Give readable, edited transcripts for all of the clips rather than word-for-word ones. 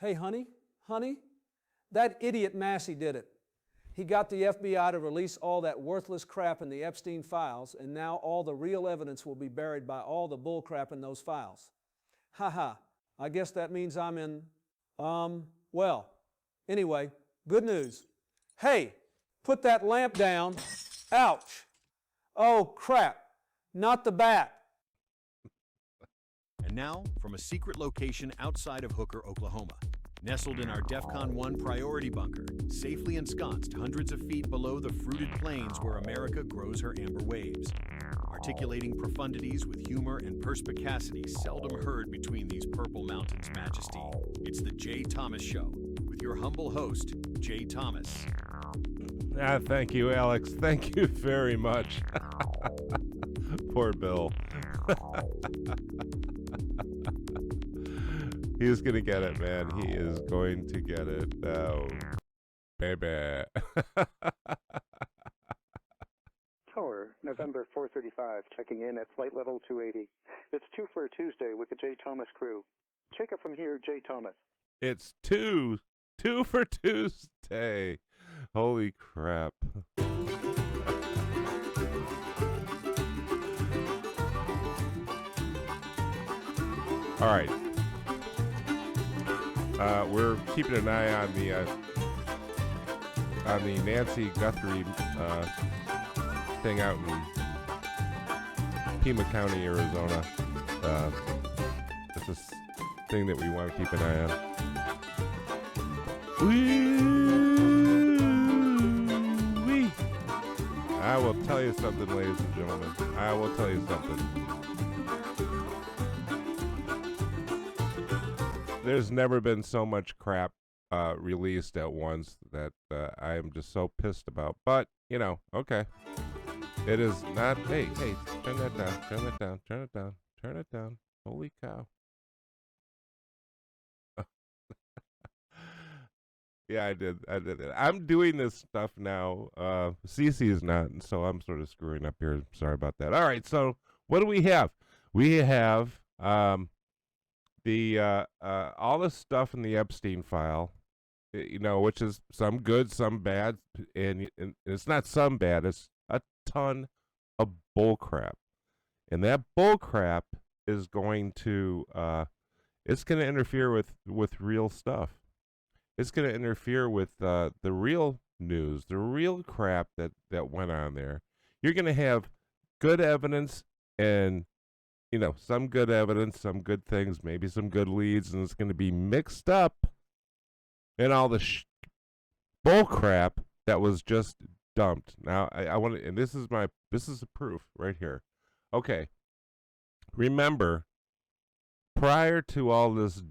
Hey, honey, that idiot Massey did it. He got the FBI to release all that worthless crap in the Epstein files, and now all the real evidence will be buried by all the bull crap in those files. Ha ha, I guess that means I'm in, well, anyway, good news. Hey, put that lamp down. Ouch. Oh, crap, not the bat. And now, from a secret location outside of Hooker, Oklahoma, nestled in our DEFCON 1 priority bunker, safely ensconced hundreds of feet below the fruited plains where America grows her amber waves, articulating profundities with humor and perspicacity seldom heard between these purple mountains' majesty. It's the Jay Thomas Show, with your humble host, Jay Thomas. Thank you, Alex. Thank you very much. Poor Bill. He's going to get it, man. He is going to get it. Oh, baby. Tower, November 4:35, checking in at flight level 280. It's 2 for a Tuesday with the Jay Thomas crew. Take it from here, Jay Thomas. It's two for Tuesday. Holy crap. All right. We're keeping an eye on the Nancy Guthrie thing out in Pima County, Arizona. It's a thing that we want to keep an eye on. Wee. I will tell you something, ladies and gentlemen. I will tell you something. There's never been so much crap released at once that I am just so pissed about. But, you know, okay. It is not, hey, turn that down, turn it down, turn it down, turn it down. Holy cow. Yeah, I did it. I'm doing this stuff now. Cece is not, and so I'm sort of screwing up here. Sorry about that. All right, so what do we have? We have all the stuff in the Epstein file, you know, which is some good, some bad, and it's not some bad, it's a ton of bull crap. And that bull crap is going to it's going to interfere with real stuff. It's going to interfere with the real news, the real crap that went on there. You're going to have good evidence and, you know, some good evidence, some good things, maybe some good leads, and it's going to be mixed up in all the bull crap that was just dumped. Now, I want to, and this is the proof right here. Okay. Remember, prior to all this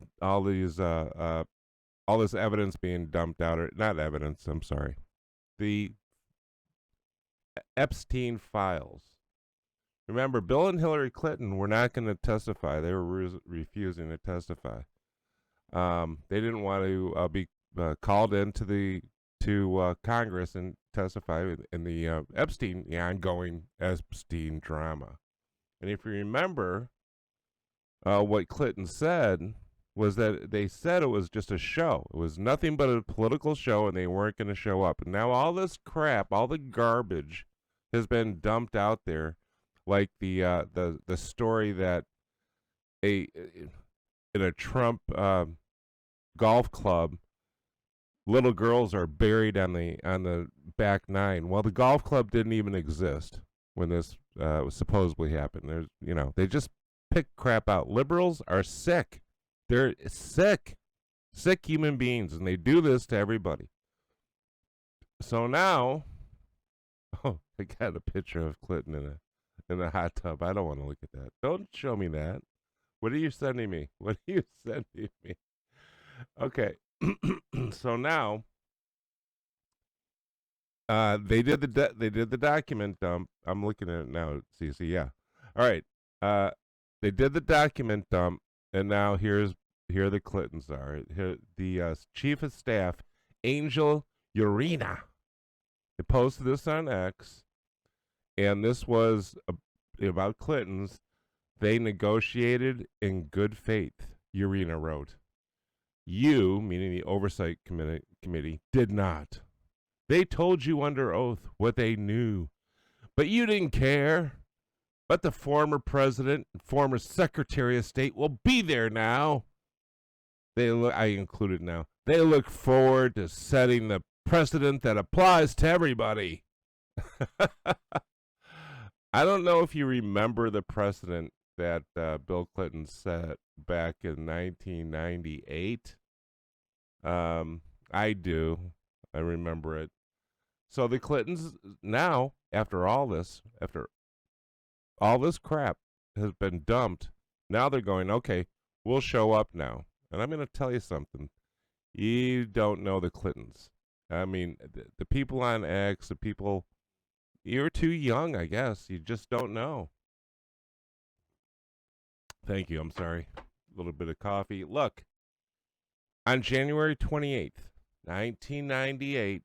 evidence being dumped out, or not evidence, I'm sorry, the Epstein files. Remember, Bill and Hillary Clinton were not going to testify. They were refusing to testify. They didn't want to be called into Congress and testify in the ongoing Epstein drama. And if you remember, what Clinton said was that they said it was just a show. It was nothing but a political show, and they weren't going to show up. And now all this crap, all the garbage, has been dumped out there. Like the story that in a Trump golf club, little girls are buried on the back nine. Well, the golf club didn't even exist when this was supposedly happened. They just pick crap out. Liberals are sick. They're sick human beings, and they do this to everybody. So now, I got a picture of Clinton in a hot tub. I don't want to look at that. Don't show me that. What are you sending me? What are you sending me? Okay. So now they did the document dump. I'm looking at it now, CC. Yeah. All right. They did the document dump, and now here the Clintons are. Here, the chief of staff, Angel Urena. They posted this on X. And this was about Clintons. They negotiated in good faith, Urena wrote. You, meaning the Oversight Committee, did not. They told you under oath what they knew, but you didn't care. But the former president and former Secretary of State will be there now. I included now. They look forward to setting the precedent that applies to everybody. I don't know if you remember the precedent that Bill Clinton set back in 1998. I do. I remember it. So the Clintons now, after all this crap has been dumped, now they're going, okay, we'll show up now. And I'm going to tell you something. You don't know the Clintons. I mean, the people on X, the people, you're too young, I guess. You just don't know. Thank you. I'm sorry. A little bit of coffee. Look, on January 28th, 1998,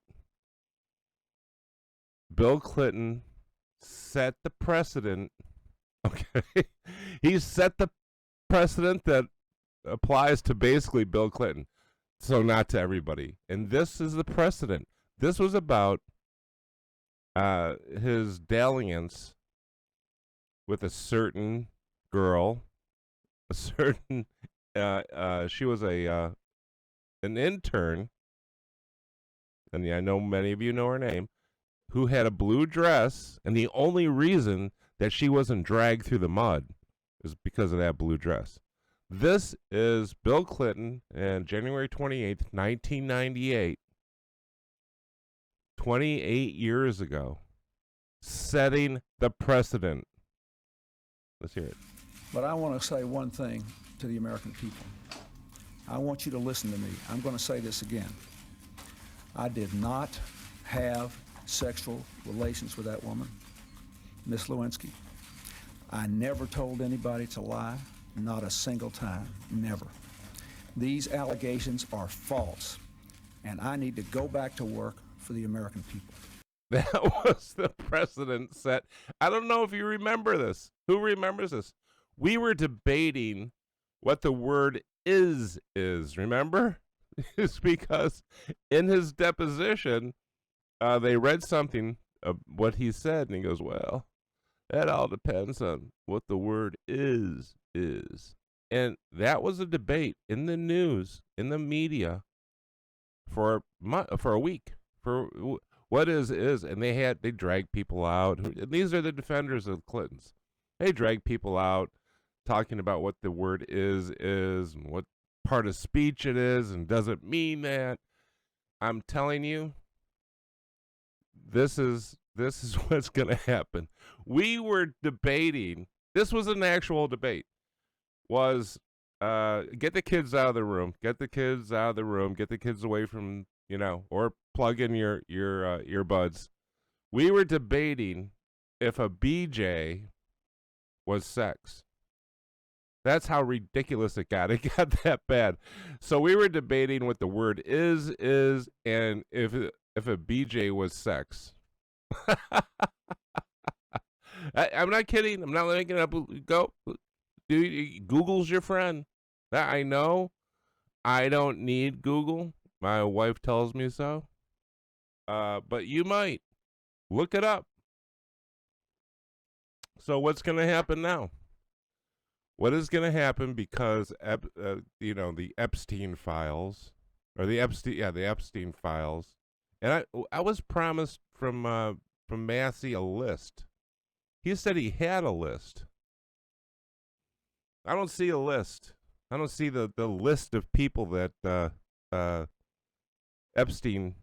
Bill Clinton set the precedent. Okay. He set the precedent that applies to basically Bill Clinton. So not to everybody. And this is the precedent. This was about his dalliance with a certain girl, a certain she was an intern, and I know many of you know her name, who had a blue dress, and the only reason that she wasn't dragged through the mud is because of that blue dress. This is Bill Clinton and January 28th, 1998, 28 years ago, setting the precedent. Let's hear it. But I want to say one thing to the American people. I want you to listen to me. I'm going to say this again. I did not have sexual relations with that woman, Miss Lewinsky. I never told anybody to lie, not a single time, never. These allegations are false, and I need to go back to work for the American people. That was the precedent set. I don't know if you remember this. Who remembers this? We were debating what the word is, remember? It's because in his deposition, they read something of what he said, and he goes, well, that all depends on what the word is. And that was a debate in the news, in the media, for a week. For what is, and they drag people out. And these are the defenders of the Clintons. They drag people out talking about what the word is and what part of speech it is and doesn't mean that. I'm telling you, this is what's going to happen. We were debating. This was an actual debate. Was get the kids out of the room. Get the kids out of the room. Get the kids away from, or plug in your earbuds. We were debating if a BJ was sex. That's how ridiculous it got. It got that bad. So we were debating what the word is, and if a BJ was sex. I'm not kidding. I'm not making it up. Go. Google's your friend. That I know. I don't need Google. My wife tells me so. But you might. Look it up. So what's going to happen now? What is going to happen because the Epstein files, or the Epstein files, and I was promised from Massey a list. He said he had a list. I don't see a list. I don't see the list of people that Epstein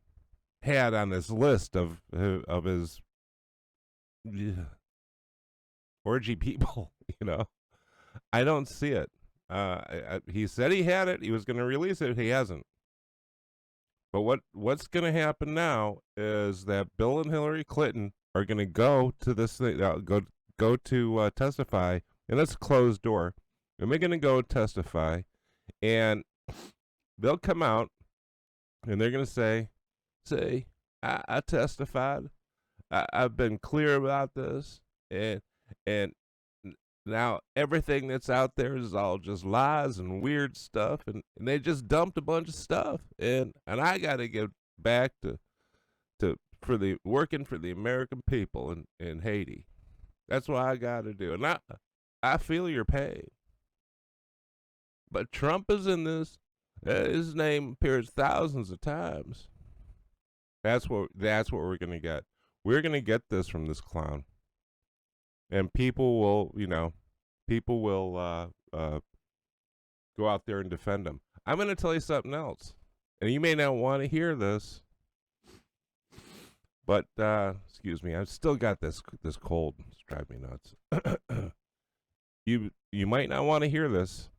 had on his list of his orgy people. I don't see it. He said he had it. He was going to release it. He hasn't. But what's going to happen now is that Bill and Hillary Clinton are going to go to this thing, go to testify, and it's a closed door. And they're going to go testify, and they'll come out, and they're going to say, I testified. I've been clear about this, and now everything that's out there is all just lies and weird stuff, and they just dumped a bunch of stuff, and I got to get back to for the working for the American people in Haiti. That's what I got to do, and I feel your pain. But Trump is in this. His name appears thousands of times. That's what we're gonna get. We're gonna get this from this clown, and people will go out there and defend him. I'm gonna tell you something else, and you may not want to hear this, but excuse me, I've still got this cold. It's driving me nuts. You might not want to hear this,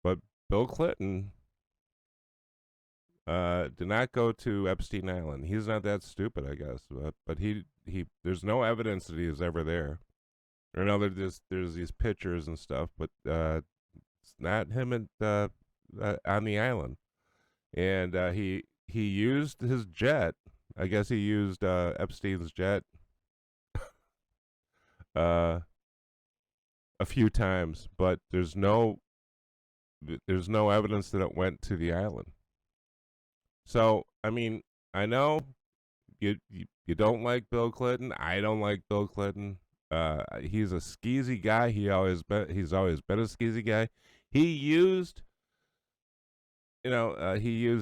but Bill Clinton did not go to Epstein Island. He's not that stupid, I guess. But he there's no evidence that he was ever there. I know there's these pictures and stuff, but it's not him on the island. And he used his jet. I guess he used Epstein's jet a few times, but there's no evidence that it went to the island. So, I mean, I know you don't like Bill Clinton. I don't like Bill Clinton. He's a skeezy guy. He's always been a skeezy guy. He used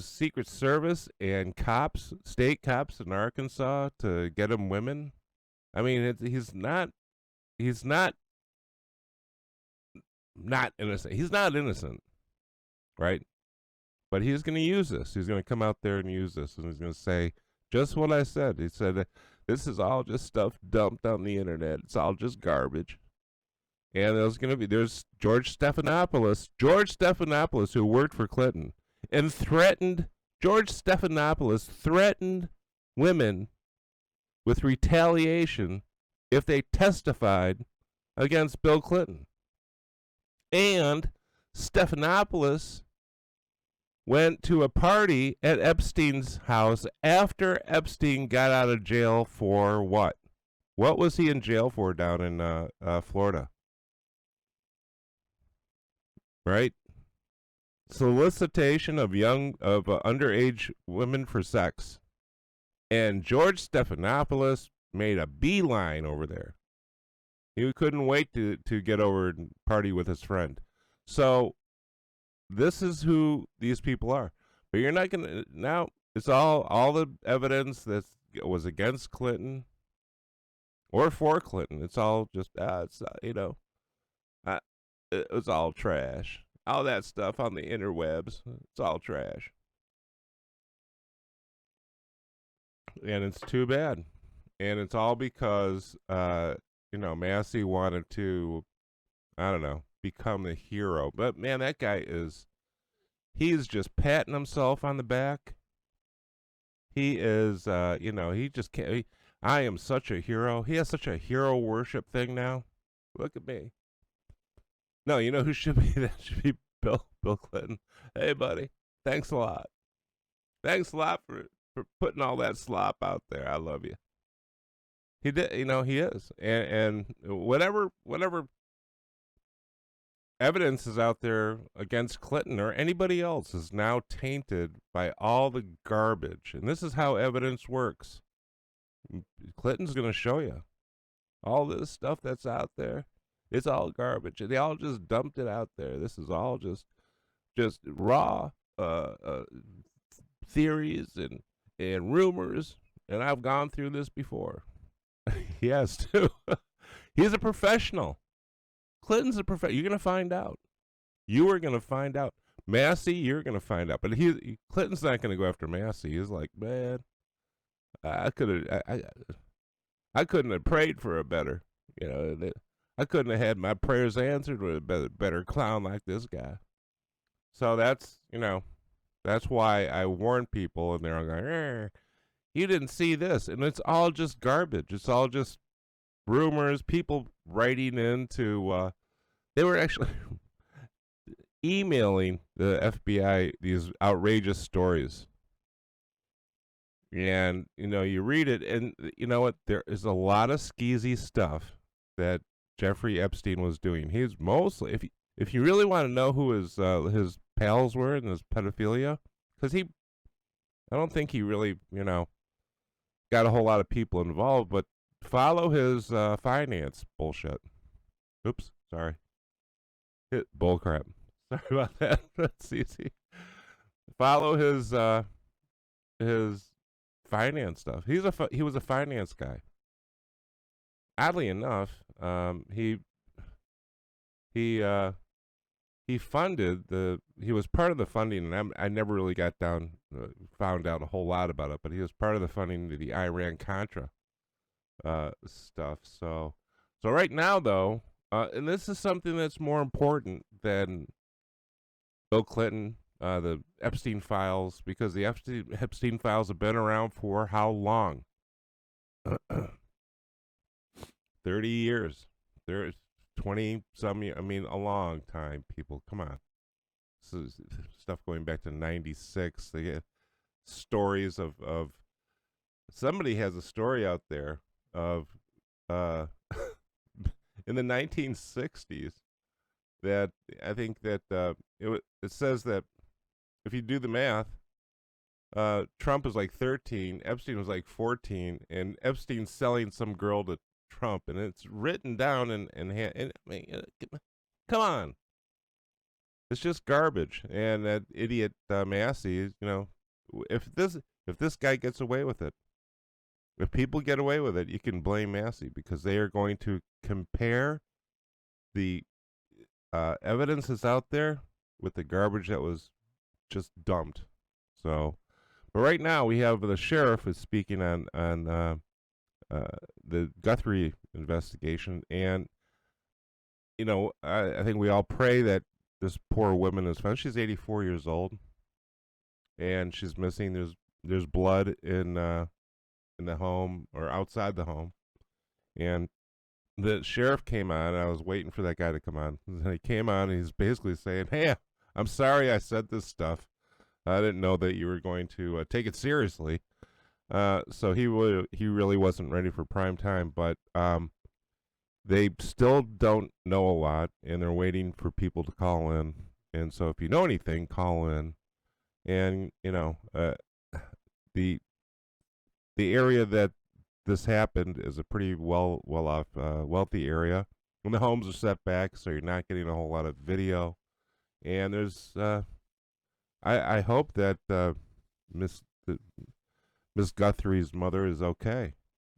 Secret Service and state cops in Arkansas to get him women. I mean, he's not innocent. He's not innocent, right? But he's going to use this. He's going to come out there and use this, and he's going to say just what I said. He said, this is all just stuff dumped on the internet. It's all just garbage. And there's George Stephanopoulos, who worked for Clinton, and George Stephanopoulos threatened women with retaliation if they testified against Bill Clinton. And Stephanopoulos went to a party at Epstein's house after Epstein got out of jail for what? What was he in jail for down in Florida? Right? Solicitation of underage women for sex. And George Stephanopoulos made a beeline over there. He couldn't wait to get over and party with his friend. So this is who these people are. But you're not going to, now it's all the evidence that was against Clinton or for Clinton. It's all just, it's all trash. All that stuff on the interwebs, it's all trash. And it's too bad. And it's all because, Massey wanted to, become the hero. But man, that guy he's just patting himself on the back. He is, he just can't, I am such a hero. He has such a hero worship thing now. Look at me. No, you know who should be, that should be Bill Clinton. Hey, buddy, thanks a lot. Thanks a lot for putting all that slop out there. I love you. He did, he is. And whatever evidence is out there against Clinton or anybody else is now tainted by all the garbage. And this is how evidence works. Clinton's going to show you all this stuff that's out there. It's all garbage. They all just dumped it out there. This is all just raw theories and rumors. And I've gone through this before. He has too. He's a professional. Clinton's a professional. You're going to find out. You are going to find out. Massey, you're going to find out. But Clinton's not going to go after Massey. He's like, man, I couldn't have prayed for a better, I couldn't have had my prayers answered with a better clown like this guy. So that's why I warn people, and they're all going, you didn't see this. And it's all just garbage. It's all just rumors, people writing into, they were actually emailing the FBI these outrageous stories. And, you read it, and you know what? There is a lot of skeezy stuff that Jeffrey Epstein was doing. He's mostly, if you really want to know who his pals were in his pedophilia, because I don't think he really, got a whole lot of people involved, but follow his finance bullshit. Oops, sorry. Bullcrap. Sorry about that. That's easy. Follow his finance stuff. He was a finance guy. Oddly enough, he funded he was part of the funding, and I never really found out a whole lot about it, but he was part of the funding to the Iran-Contra stuff. So right now, though, and this is something that's more important than Bill Clinton, the Epstein files, because the Epstein files have been around for how long? 30 years. There's 20-some years. I mean, a long time, people. Come on. This is stuff going back to 96. They get stories of somebody has a story out there of in the 1960s that I think that it says that if you do the math, Trump is like 13, Epstein was like 14, and Epstein's selling some girl to Trump, and it's written down and I mean, come on, it's just garbage. And that idiot Massey, if this guy gets away with it, if people get away with it, you can blame Massey, because they are going to compare the evidence that's out there with the garbage that was just dumped. So, but right now we have the sheriff is speaking on the Guthrie investigation, and I think we all pray that this poor woman is found. She's 84 years old, and she's missing. There's blood in the home or outside the home, and the sheriff came on. And I was waiting for that guy to come on. And he came on, and he's basically saying, "Hey, I'm sorry I said this stuff. I didn't know that you were going to take it seriously." So he really wasn't ready for prime time, but they still don't know a lot, and they're waiting for people to call in. And so if you know anything, call in. And the area that this happened is a pretty well off wealthy area, and the homes are set back, so you're not getting a whole lot of video. And there's I hope that Miss Guthrie's mother is okay,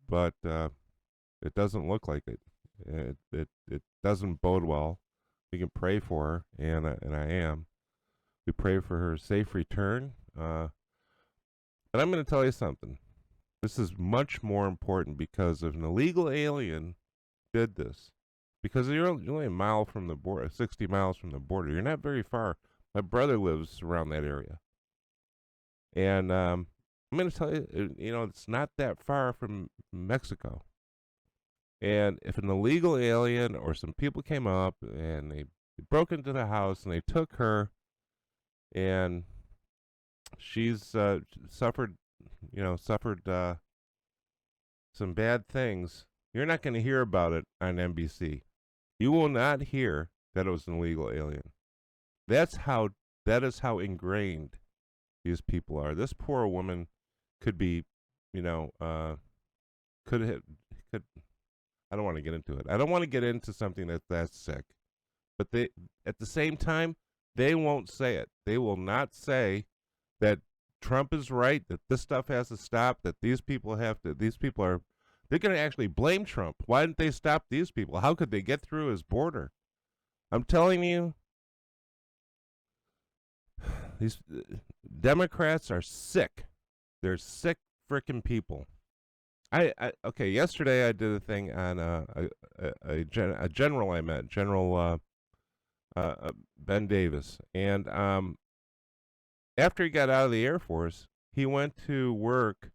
but it doesn't look like it. It doesn't bode well. We can pray for her, and I am. We pray for her safe return. And I'm going to tell you something. This is much more important, because if an illegal alien did this, because you're only a mile from the border, 60 miles from the border. You're not very far. My brother lives around that area, and I'm going to tell you, it's not that far from Mexico. And if an illegal alien or some people came up and they broke into the house and they took her, and she's suffered some bad things, you're not going to hear about it on NBC. You will not hear that it was an illegal alien. That is how ingrained these people are. This poor woman could be, could I don't want to get into it. I don't want to get into something that's sick. But they, at the same time, they won't say it. They will not say that Trump is right, that this stuff has to stop, that they're going to actually blame Trump. Why didn't they stop these people? How could they get through his border? I'm telling you, these Democrats are sick. They're sick frickin' people. Okay, yesterday I did a thing on a general I met, General Ben Davis, and after he got out of the Air Force, he went to work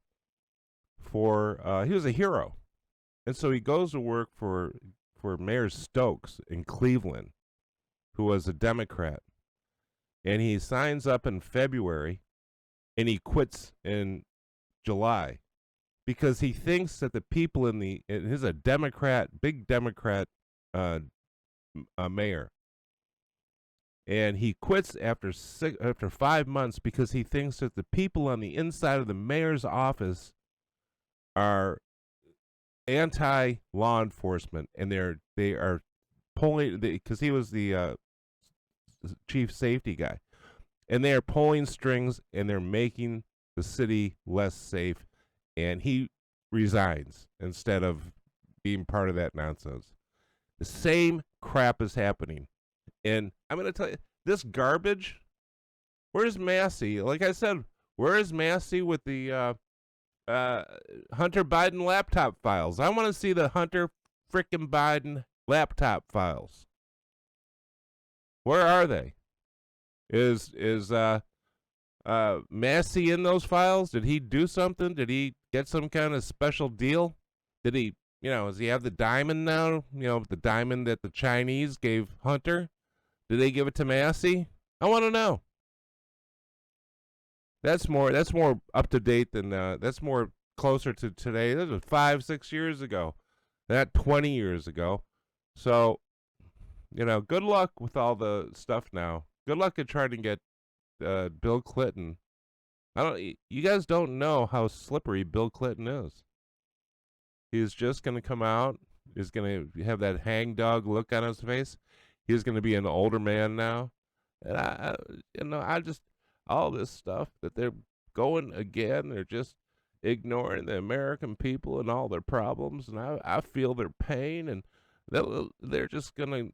for, he was a hero, and so he goes to work for Mayor Stokes in Cleveland, who was a Democrat, and he signs up in February, and he quits in July, because he thinks that the people he's a Democrat, big Democrat mayor, and he quits after 5 months because he thinks that the people on the inside of the mayor's office are anti-law enforcement, and they are pulling, because he was the chief safety guy, and they are pulling strings and they're making the city less safe, and he resigns instead of being part of that nonsense. The same crap is happening. And I'm going to tell you, this garbage, where's Massey? Like I said, where is Massey with the Hunter Biden laptop files? I want to see the Hunter frickin' Biden laptop files. Where are they? Is Massey in those files? Did he do something? Did he get some kind of special deal? Did he, does he have the diamond now? The diamond that the Chinese gave Hunter? Did they give it to Massey? I want to know. That's more up to date than that's more closer to today. This was 5-6 years ago, not 20 years ago. So, good luck with all the stuff now. Good luck at trying to get Bill Clinton. You guys don't know how slippery Bill Clinton is. He's just going to come out. He's going to have that hangdog look on his face. He's going to be an older man now. And I just, all this stuff that they're going again, they're just ignoring the American people and all their problems. And I feel their pain, and they're just going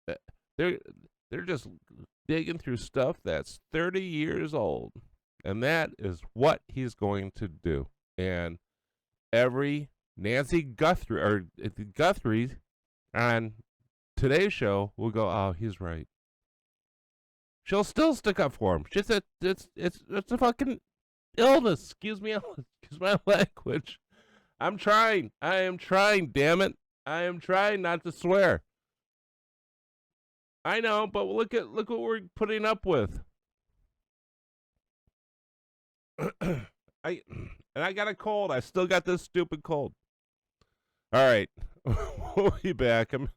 to, they're just digging through stuff that's 30 years old. And that is what he's going to do. And every Nancy Guthrie, or Guthrie on today's show will go, oh, he's right. She'll still stick up for him. It's a fucking illness. Excuse me, excuse my language. I'm trying. I am trying, damn it. I am trying not to swear. I know, but look what we're putting up with. I got a cold. I still got this stupid cold. All right. We'll be back. I'm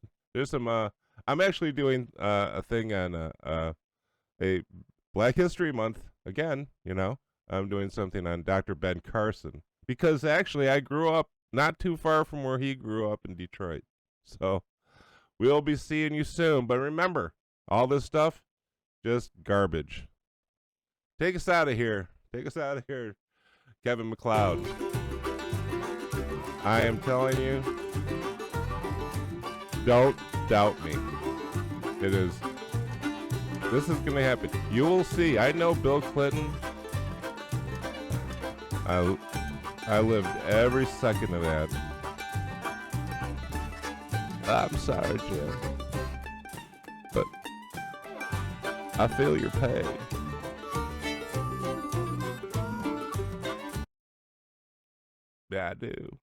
actually doing a thing on a Black History Month again, I'm doing something on Dr. Ben Carson, because actually I grew up not too far from where he grew up in Detroit. So we'll be seeing you soon. But remember, all this stuff, just garbage. Take us out of here. Take us out of here, Kevin McLeod. I am telling you, don't doubt me. This is going to happen. You will see. I know Bill Clinton. I lived every second of that. I'm sorry, Jim. But I feel your pain. Yeah, I do.